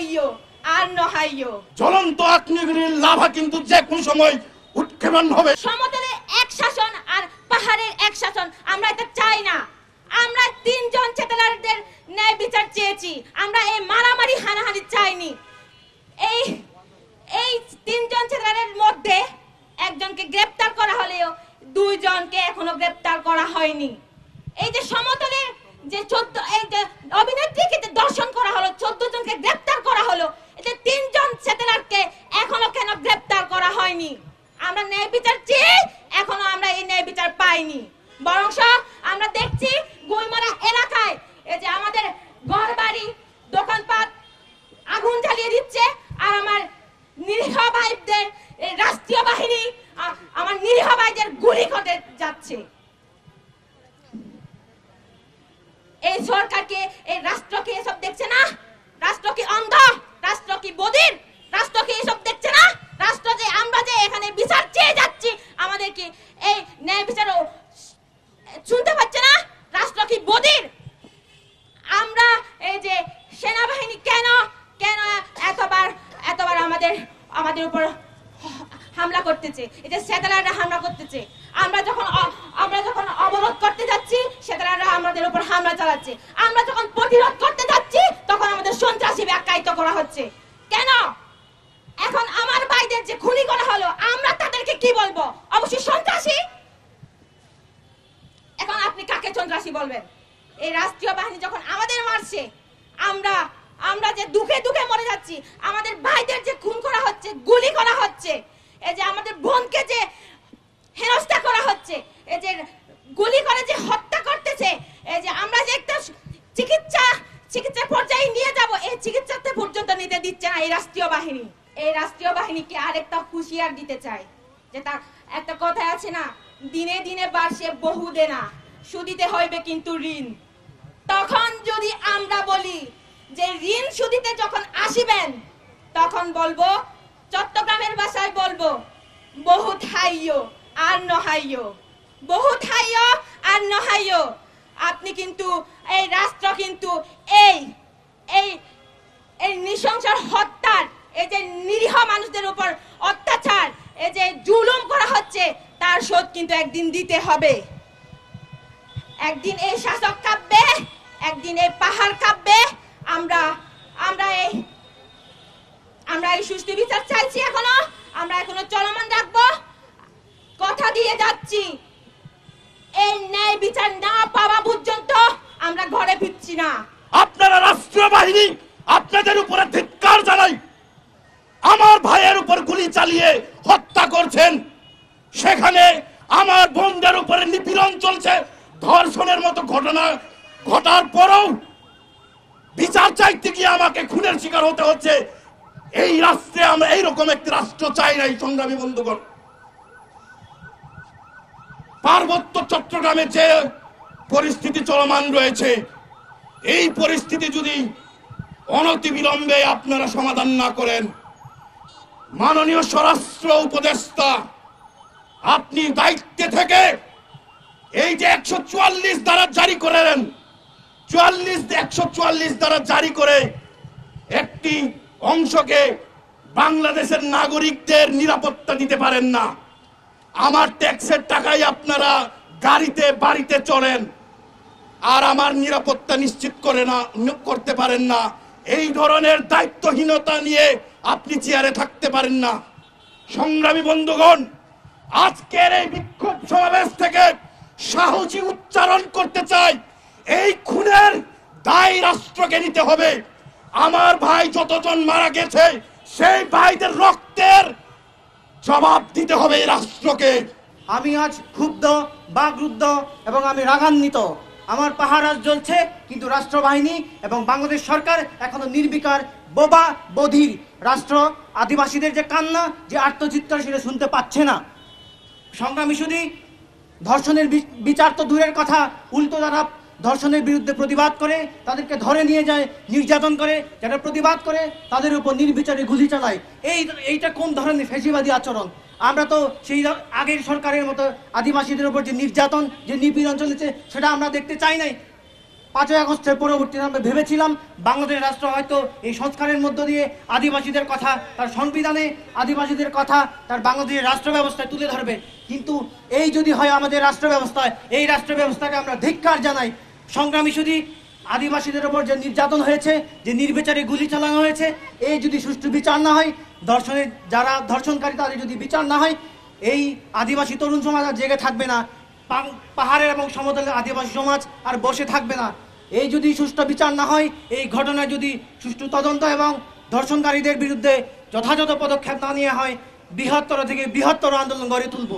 হাইয়ো আর নহাইয়ো। জ্বলন্ত আগ্নেয়গিরির লাভা কিন্তু যে কোন সময় উৎক্ষেপণ হবে। সমতলে এক শাসন আর পাহাড়ের এক শাসন আমরা এটা চাই না। আমরা তিনজন চেতলারদের ন্যায় বিচার চেয়েছি, আমরা এই মারামারি হানাহানি চাইনি। এই তিনজন চেতলারের মধ্যে একজনকে গ্রেফতার করা হলেও দুইজনকে এখনো গ্রেফতার করা হয়নি। এই যে সমতলে যে 14 এই যে অভিনেত্রীকে দর্শন করা হলো, 14 জনকে গ্রেফতার করা হলো, এই যে তিনজন চেতলারকে এখনো কেন গ্রেফতার করা হয়নি? আমরা ন্যায় বিচার চেয়ে এখনো আমরা এই ন্যায় বিচার পাইনি। বরং আমরা দেখছি গুইমারা এলাকায় এই যে আমাদের ঘরবাড়ি দোকানপাট আগুন জ্বালিয়ে দিচ্ছে, আর আমার নিরীহ ভাইদের রাষ্ট্রীয় বাহিনী আমার নিরীহ ভাইদের গুলি করে যাচ্ছে। এই সরকারকে, এই রাষ্ট্রকে এসব দেখছে না? রাষ্ট্র কি অন্ধ? রাষ্ট্র কি বধির? রাষ্ট্র কি এসব দেখছে না? রাষ্ট্র যে আমরা যে এখানে বিচার চেয়ে যাচ্ছি, আমাদের কি এই ন্যায় বিচারও শুনতে পাচ্ছে না? রাষ্ট্র কি বধির? আমরা এই যে সেনাবাহিনী কেন এতবার আমাদের উপর হামলা করতেছে, এই যে সেতালাররা হামলা করতেছে। আমরা যখন অবরোধ করতে যাচ্ছি, সেতালাররা আমাদের উপর হামলা চালাচ্ছে। আমরা যখন প্রতিরোধ করতে যাচ্ছি, তখন আমাদের সন্ত্রাসী আখ্যায়িত করা হচ্ছে। কেন? এখন আমার ভাইদের যে খুনি করা হলো, আমরা তাদেরকে কি বলবো? অবশ্যই সন্ত্রাসী। এখন আপনি কাকে সন্ত্রাসী বলবেন? এই রাষ্ট্রীয় বাহিনী যখন আমাদের মারছে, আমরা যে দুঃখে দুঃখে মরে যাচ্ছি, আমাদের ভাইদের যে খুন করা হচ্ছে, গুলি করা হচ্ছে, এই যে আমাদের বোনকে যে হেনস্থা করা হচ্ছে, এই যে গুলি করে যে হত্যা করতেছে, এই যে আমরা যে একটা চিকিৎসা পর্যায়ে নিয়ে যাব, এই চিকিৎসাতে পর্যন্ত নিতে দিচ্ছে না এই রাষ্ট্রীয় বাহিনী। এই রাষ্ট্রীয় বাহিনীকে আরেকটা হুঁশিয়ার দিতে চাই, যে তার একটা কথা আছে না, দিনে দিনে বাড়ছে বহু দেনা, সুদিতে হইবে কিন্তু ঋণ। তখন যদি আমরা বলি যে ঋণ সুদিতে যখন আসিবেন, তখন বলবো, চট্টগ্রামের ভাষায় বলবো, বহুত হাইয়ো আর নহাইয়ো, বহুত হাইয়ো আর নহাইয়ো। আপনি কিন্তু এই রাষ্ট্র কিন্তু এই নৃশংসর হত্যার, এই যে নিরীহ মানুষদের উপর অত্যাচার, এই যে জুলুম করা হচ্ছে, তার শোধ কিন্তু একদিন দিতে হবে। একদিন এই শাসক কাঁপবে, একদিন এই পাহাড় কাঁপবে। আমরা এই সুষ্ঠু বিচার চাইছি, আমরা এখনো চলমান রাখবো। কথা দিয়ে যাচ্ছি, এই ন্যায় বিচার না পাওয়া পর্যন্ত আমরা ঘরে ফিরছি না। আপনারা রাষ্ট্রীয় বাহিনী, আপনাদের উপরে ধিক্কার জানাই। আমার ভাইয়ের উপর গুলি চালিয়ে হত্যা করছেন, সেখানে আমার বোনদের উপরে নিপীড়ন চলছে, ধর্ষণের মতো ঘটনা ঘটার পরেও বিচার চাইতে গিয়ে আমাকে খুনের শিকার হতে হচ্ছে। এই রাষ্ট্রে আমরা এইরকম একটি রাষ্ট্র চাই নাই। সংগ্রামী বন্ধুগণ, পার্বত্য চট্টগ্রামে যে পরিস্থিতি চলমান রয়েছে, এই পরিস্থিতি যদি অনতিবিলম্বে আপনারা সমাধান না করেন, মাননীয় স্বরাষ্ট্র উপদেষ্টা, আপনি দায়িত্বে থেকে এই যে 144 ধারা জারি করেন, 144 ধারা জারি করে একটি অংশকে বাংলাদেশের নাগরিকদের নিরাপত্তা দিতে পারেন না। আমার ট্যাক্সের টাকায় আপনারা গাড়িতে বাড়িতে চলেন, আর আমার নিরাপত্তা নিশ্চিত করতে পারেন না। এই ধরনের দায়িত্বহীনতা নিয়ে আপনি চেয়ারে থাকতে পারেন না। সংগ্রামী বন্ধুগণ, আজকের এই বিক্ষোভ সমাবেশ থেকে সাহসী উচ্চারণ করতে চাই, এই খুনের দায় রাষ্ট্রকে নিতে হবে। আমার ভাই যতজন মারা গেছে, সেই ভাইদের রক্তের জবাব দিতে হবে এই রাষ্ট্রকে। আমি আজ ক্ষুব্ধ, বাকরুদ্ধ এবং আমি রাগান্বিত। আমার পাহাড় আজ জ্বলছে, কিন্তু রাষ্ট্রবাহিনী এবং বাংলাদেশ সরকার এখনো নির্বিকার, বোবা বধির। রাষ্ট্র আদিবাসীদের যে কান্না, যে আর্তচিৎকার, সেটা শুনতে পাচ্ছে না। সংগ্রামী শুধু ধর্ষণের বিচার তো দূরের কথা, উল্টো তারা ধর্ষণের বিরুদ্ধে প্রতিবাদ করে তাদেরকে ধরে নিয়ে যায়, নির্যাতন করে। যারা প্রতিবাদ করে তাদের উপর নির্বিচারে গুলি চালায়। এইটা কোন ধরনের ফ্যাসিবাদী আচরণ? আমরা তো সেই আগের সরকারের মতো আদিবাসীদের উপর যে নির্যাতন, যে নিপীড়ন চলেছে, সেটা আমরা দেখতে চাই নাই। 5ই আগস্টের পরবর্তীতে আমরা ভেবেছিলাম বাংলাদেশ রাষ্ট্র হয়তো এই সংস্কারের মধ্য দিয়ে আদিবাসীদের কথা তার সংবিধানে, আদিবাসীদের কথা তার বাংলাদেশের রাষ্ট্র ব্যবস্থায় তুলে ধরবে। কিন্তু এই যদি হয় আমাদের রাষ্ট্র ব্যবস্থায়, এই রাষ্ট্র ব্যবস্থাকে আমরা ধিক্কার জানাই। সংগ্রামী শুধু আদিবাসীদের ওপর যে নির্যাতন হয়েছে, যে নির্বিচারে গুলি চালানো হয়েছে, এই যদি সুষ্ঠু বিচার না হয়, ধর্ষণের যারা ধর্ষণকারী তাদের যদি বিচার না হয়, এই আদিবাসী তরুণ সমাজ আর জেগে থাকবে না। পাহাড়ের এবং সমতলের আদিবাসী সমাজ আর বসে থাকবে না। এই যদি সুষ্ঠু বিচার না হয়, এই ঘটনায় যদি সুষ্ঠু তদন্ত এবং ধর্ষণকারীদের বিরুদ্ধে যথাযথ পদক্ষেপ না নেওয়া হয়, বৃহত্তর থেকে বৃহত্তর আন্দোলন গড়ে তুলব।